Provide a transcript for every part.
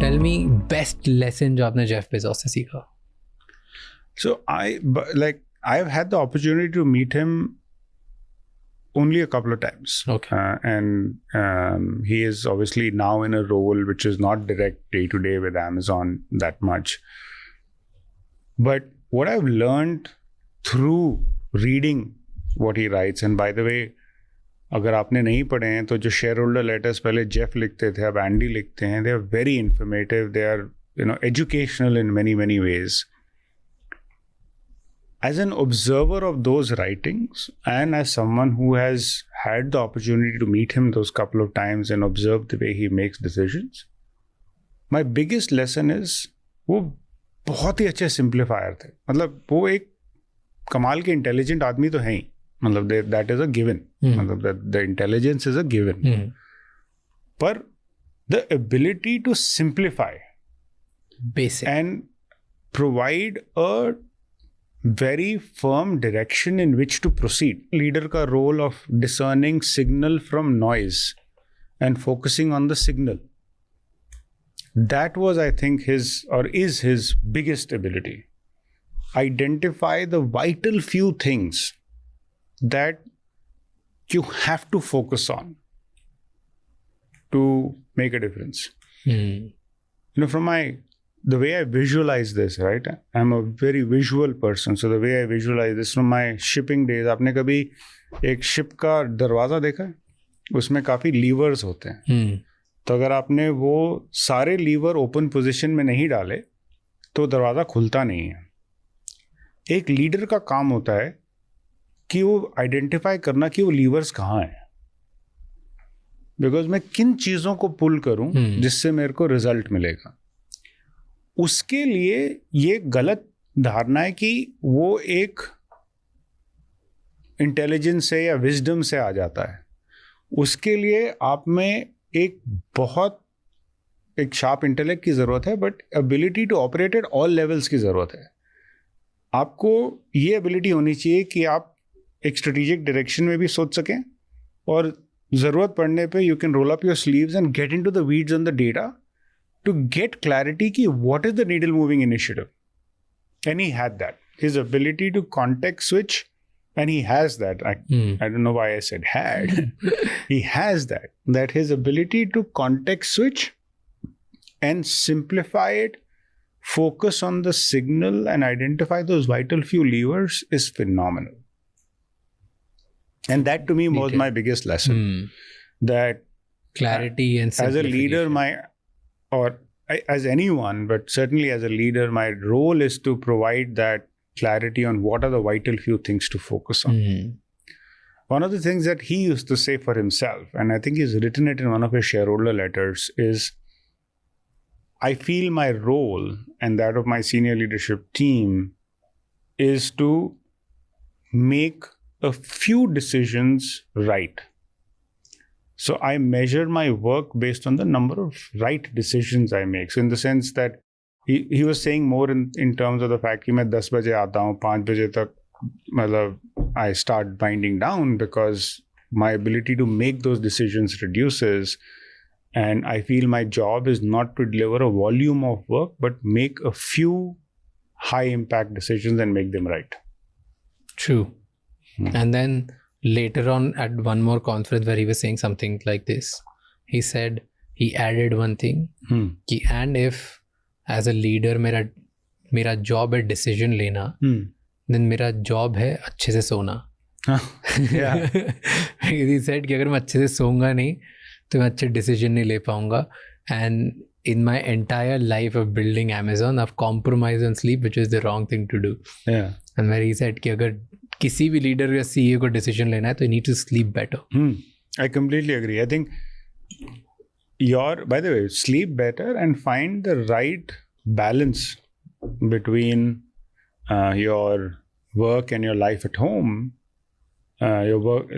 Tell me best lesson जो आपने Jeff Bezos से सीखा. So I've had the opportunity to meet him only a couple of times. Okay. And he is obviously now in a role which is not direct day-to-day with Amazon that much. But what I've learned through reading what he writes, and by the way, अगर आपने नहीं पढ़े हैं तो जो share holder letters पहले Jeff लिखते थे, अब एंडी लिखते हैं, they are very informative, they are educational in many ways. As an observer of those writings, and as someone who has had the opportunity to meet him those couple of times and observe the way he makes decisions, my biggest lesson is वो बहुत ही अच्छे simplifier थे. मतलब वो एक कमाल के intelligent आदमी तो है ही, मतलब दैट इज अ गिवन, मतलब the intelligence is a given, पर the ability to simplify basic and provide a very firm direction in which to proceed. Leader ka role of discerning signal from noise and focusing on the signal. That was, I think, is his biggest ability. Identify the vital few things that you have to focus on to make a difference. From the way I visualize this, right? I'm a very visual person. So the way I visualize this from my shipping days, आपने कभी एक ship का दरवाज़ा देखा है? उसमें काफ़ी levers होते हैं. तो अगर आपने वो सारे लीवर ओपन पोजीशन में नहीं डाले तो दरवाज़ा खुलता नहीं है. एक लीडर का काम होता है कि वो आइडेंटिफाई करना कि वो लीवर्स कहाँ हैं. बिकॉज मैं किन चीज़ों को पुल करूँ जिससे मेरे को रिजल्ट मिलेगा. उसके लिए ये गलत धारणा है कि वो एक इंटेलिजेंस से या विजडम से आ जाता है. उसके लिए आप में एक शार्प इंटेलेक्ट की ज़रूरत है, but ability to operate at all levels की ज़रूरत है. आपको ये एबिलिटी होनी चाहिए कि आप एक स्ट्रेटेजिक डायरेक्शन में भी सोच सकें, और ज़रूरत पड़ने पे you can roll up your sleeves and get into the weeds on the data to get clarity ki what is the needle moving initiative. And he had that. His ability to context switch, and he has that. I don't know why I said had. He has that. That his ability to context switch and simplify it, focus on the signal and identify those vital few levers is phenomenal. And that to me was my biggest lesson. That clarity and as a leader, or as anyone, but certainly as a leader, my role is to provide that clarity on what are the vital few things to focus on. One of the things that he used to say for himself, and I think he's written it in one of his shareholder letters, is I feel my role and that of my senior leadership team is to make a few decisions right. So I measure my work based on the number of right decisions I make. So in the sense that he was saying more in terms of the fact कि मैं 10 बजे आता हूँ, 5 बजे तक मतलब I start winding down because my ability to make those decisions reduces, and I feel my job is not to deliver a volume of work but make a few high impact decisions and make them right. True. And then later on at one more conference where he was saying something like this, he said he added one thing कि and if as a leader मेरा job है decision लेना, then मेरा job है अच्छे से सोना. He said कि अगर मैं अच्छे से सोऊंगा नहीं तो मैं अच्छे decision नहीं ले पाऊंगा. And in my entire life of building Amazon, I've compromised on sleep, which is the wrong thing to do. Yeah. And where he said कि अगर किसी भी लीडर या सीईओ को डिसीजन लेना है तो you need to sleep better. I completely agree. I think by the way, sleep better and find the right balance between your work and your life at home. Your work,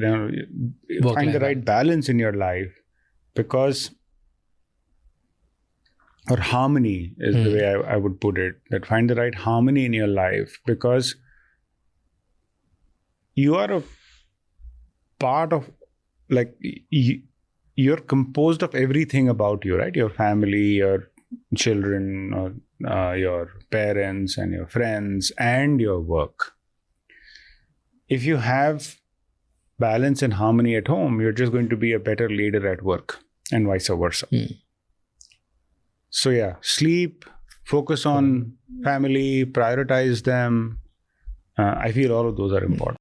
find the right balance in your life, because, or harmony is the way I would put it. That find the right harmony in your life, because you are a part of, like, you're composed of everything about you, right? Your family, your children or your parents and your friends and your work. If you have balance and harmony at home, you're just going to be a better leader at work and vice versa. So yeah, sleep, focus on family, prioritize them. I feel all of those are important.